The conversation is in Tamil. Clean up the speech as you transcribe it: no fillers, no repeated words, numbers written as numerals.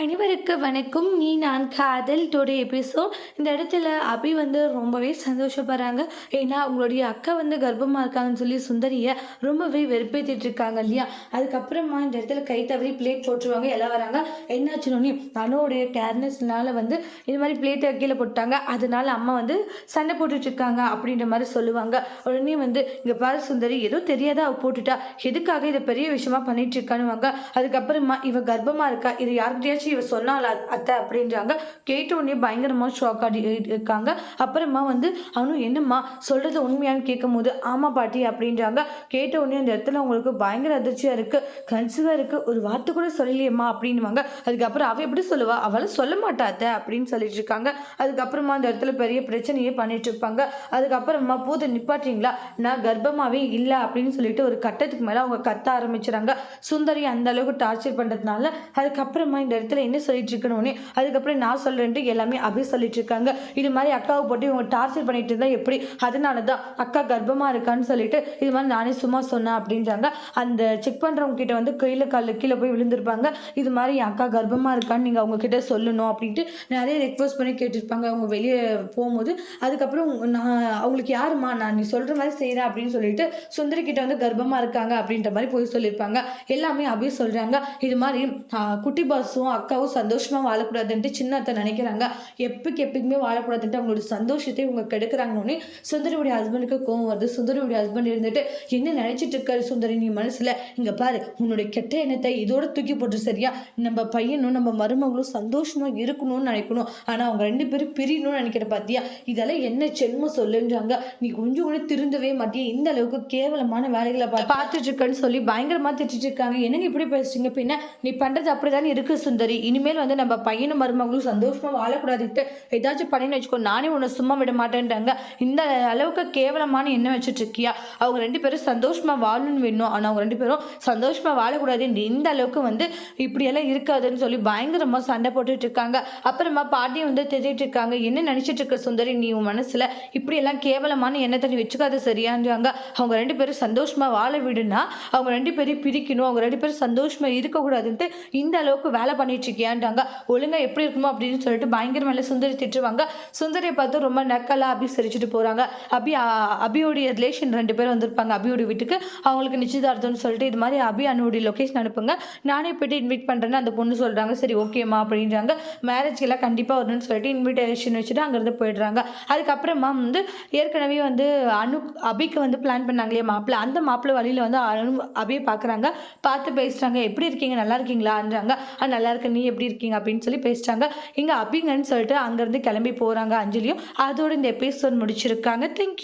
அனைவருக்கு வணக்கம். நீ நான் காதல் டுடே எபிசோட். இந்த இடத்துல அபி வந்து ரொம்பவே சந்தோஷப்படுறாங்க. ஏன்னா அவங்களுடைய அக்கா வந்து கர்ப்பமாக இருக்காங்கன்னு சொல்லி சுந்தரியை ரொம்பவே வெறுப்பேற்றிட்டு இருக்காங்க இல்லையா. அதுக்கப்புறமா இந்த இடத்துல கை தவறி பிளேட் போட்டுருவாங்க. எல்லாம் வராங்க. என்னாச்சுன்னு அனுவோடைய கேர்னஸ்னால வந்து இது மாதிரி பிளேட்டை கீழே போட்டாங்க. அதனால அம்மா வந்து சண்டை போட்டுட்டு இருக்காங்க அப்படின்ற மாதிரி சொல்லுவாங்க. உடனே வந்து இங்கே பாரு சுந்தரி, ஏதோ தெரியாத அவ போட்டுட்டா, எதுக்காக இதை பெரிய விஷயமா பண்ணிட்டு இருக்கானுவாங்க. அதுக்கப்புறமா இவ கர்ப்பமாக இருக்கா, இது யார்கிட்டயாச்சும் இவ சொன்னால அத்தை அப்படின்றாங்க. கேட்ட உடனே பயங்கரமா ஷாக் ஆடி இருக்காங்க. அப்புறமா வந்து அவனு என்னம்மா சொல்றது உண்மையான்னு கேட்கும் போது ஆமா பாட்டி அப்படின்றாங்க. கேட்ட உடனே அந்த இடத்துல அவங்களுக்கு பயங்கர அதிர்ச்சியா இருக்கு. கன்சீவா இருக்கு, ஒரு வார்த்தை கூட சொல்லலையம்மா அப்படின்வாங்க. அதுக்கப்புறம் அவ எப்படி சொல்லுவா, அவளை சொல்ல மாட்டா அத்தை அப்படின்னு சொல்லிட்டு இருக்காங்க. அதுக்கப்புறமா அந்த இடத்துல பெரிய பிரச்சனையே பண்ணிட்டு இருப்பாங்க. அதுக்கப்புறமா போது நிப்பாட்டிங்களா, நான் கர்ப்பமாவே இல்லை அப்படின்னு சொல்லிட்டு ஒரு கட்டத்துக்கு மேல அவங்க கத்த ஆரம்பிச்சுறாங்க. சுந்தரி அந்த அளவுக்கு டார்ச்சர் பண்றதுனால அதுக்கப்புறமா இந்த இடத்துல என்ன சொல்லிட்டு இருக்கணும்னே அதுக்கப்புறம் நான் சொல்றேன்ட்டு எல்லாமே அபி சொல்லிட்டு இருக்காங்க. இது மாதிரி அக்காவை போட்டு இவங்க டார்ச்சர் பண்ணிட்டு இருந்தா எப்படி, அதனாலதான் அக்கா கர்ப்பமா இருக்கான்னு சொல்லிட்டு இது மாதிரி நானே சும்மா சொன்னேன் அப்படின்றாங்க. அந்த செக் பண்றவங்க கிட்ட வந்து கீழே போய் விழுந்திருப்பாங்க. இது மாதிரி என் அக்கா கர்ப்பமா இருக்கான்னு நீங்க அவங்க கிட்ட சொல்லணும் அப்படின்ட்டு நிறைய ரெக்வஸ்ட் பண்ணி கேட்டிருப்பாங்க அவங்க வெளியே போகும்போது. அதுக்கப்புறம் நான் அவங்களுக்கு யாருமா, நான் நீ சொல்ற மாதிரி செய்யறேன் அப்படின்னு சொல்லிட்டு சுந்தரி கிட்ட வந்து கர்ப்பமா இருக்காங்க அப்படின்ற மாதிரி போய் சொல்லியிருப்பாங்க. எல்லாமே அபி சொல்றாங்க. இது மாதிரி குட்டி பாஸும் அக்காவும் சந்தோஷமா வாழக்கூடாதுன்ட்டு சின்ன அத்தை நினைக்கிறாங்க. எப்பயுமே வாழக்கூடாதுன்ட்டு அவங்களோட சந்தோஷத்தை இவங்க கெடுக்கிறாங்கன்னு சுந்தரியுடைய ஹஸ்பண்டுக்கு கோவம் வருது. சுந்தரியுடைய ஹஸ்பண்ட் இருந்துட்டு என்ன நினைச்சிட்டு இருக்காரு சுந்தரி நீ மனசுல, இங்க பாரு உன்னுடைய கெட்ட எண்ணத்தை இதோட தூக்கி போட்டு சரியா, நம்ம பையனும் நம்ம மருமகளும் சந்தோஷமா இருக்கணும்னு நினைக்கணும், ஆனா அவங்க ரெண்டு பேரும் பிரியணும்னு நினைக்கிற பாத்தியா, இதெல்லாம் என்ன சென்மம் சொல்லுன்றாங்க. நீ கொஞ்சம் கூட திருந்தவே மாட்டியா, இந்த அளவுக்கு கேவலமான வேலைகளை பார்த்துட்டு இருக்கன்னு சொல்லி பயங்கரமா திட்டிட்டு இருக்காங்க. என்னங்க இப்படி பேசுறீங்க, பின்ன நீ பண்றது அப்படிதான் இருக்கு சுந்தரி, இனிமேல் வந்து நம்ம பையனும் மருமகளும் சந்தோஷமா வாழக்கூடாதுட்டு ஏதாச்சும் பண்ணின்னு வச்சுக்கோ, நானே உன்னை சும்மா விட மாட்டேன்றாங்க. இந்த அளவுக்கு கேவலமான எண்ணம் வச்சுட்டு இருக்கியா, அவங்க ரெண்டு பேரும் சந்தோஷமா வாழணும்னு வேணும், ஆனா அவங்க ரெண்டு பேரும் சந்தோஷமா வாழக்கூடாது, இந்த அளவுக்கு வந்து இப்படியெல்லாம் இருக்காதுன்னு சொல்லி பயங்கரமா சண்டை போட்டுட்டு இருக்காங்க. அப்புறமா பாட்டியை வந்து திட்டிட்டு இருக்காங்க. என்ன நினைச்சிட்டு இருக்க சுந்தரி, நீ உன் மனசுல இப்படியெல்லாம் கேவலமான எண்ணத்தை நீ வச்சுக்காத சரியான்றாங்க. அவங்க ரெண்டு பேரும் சந்தோஷமா வாழ விடுனா அவங்க ரெண்டு பேரும் பிரிக்கணும், அவங்க ரெண்டு பேரும் சந்தோஷமா இருக்கக்கூடாதுன்ட்டு இந்த அளவுக்கு வேலை பண்ணிட்டு இருக்கியான்றாங்க. ஒழுங்கா எப்படி இருக்குமோ அப்படின்னு சொல்லிட்டு பயங்கர மேல சுந்தரி திட்டுவாங்க. சுந்தரியை பார்த்து ரொம்ப நக்கலா அபி சிரிச்சுட்டு போறாங்க. அபியோடைய ரிலேஷன் ரெண்டு பேரும் வந்திருப்பாங்க அபியோடைய வீட்டுக்கு, அவங்களுக்கு நிச்சயதார்த்தம்னு சொல்லிட்டு இது மாதிரி அபி அனுடைய லொகேஷன் அனுப்புங்க, நானே போயிட்டு இன்வைட் பண்றேன்னு அந்த பொண்ணு சொல்றாங்க. சரி ஓகேம்மா அப்படின்றாங்க. மேரேஜ்க்கு எல்லாம் கண்டிப்பா வரணும்னு சொல்லிட்டு இன்விடேஷன் வச்சுட்டு அங்கிருந்து போயிடுறாங்க. அதுக்கப்புறமா வந்து ஏற்கனவே வந்து அபிக்கு வந்து பிளான் பண்ணாங்களே மாப்பிள்ளை, அந்த மாப்பிள்ளை வழியில வந்து அபியை பாக்குறாங்க. பார்த்து பேசுறாங்க. எப்படி இருக்கீங்க, நல்லா இருக்கீங்களான்றாங்க. நல்லா இருக்கு, நீ எப்படி இருக்கீங்க அப்படின்னு சொல்லி பேசுறாங்க. இங்க அபிங்கன்னு சொல்லிட்டு அங்கிருந்து கிளம்பி போறாங்க அஞ்சலியும். அதோட இந்த எபிசோட் முடிச்சிருக்காங்க. தேங்க்யூ.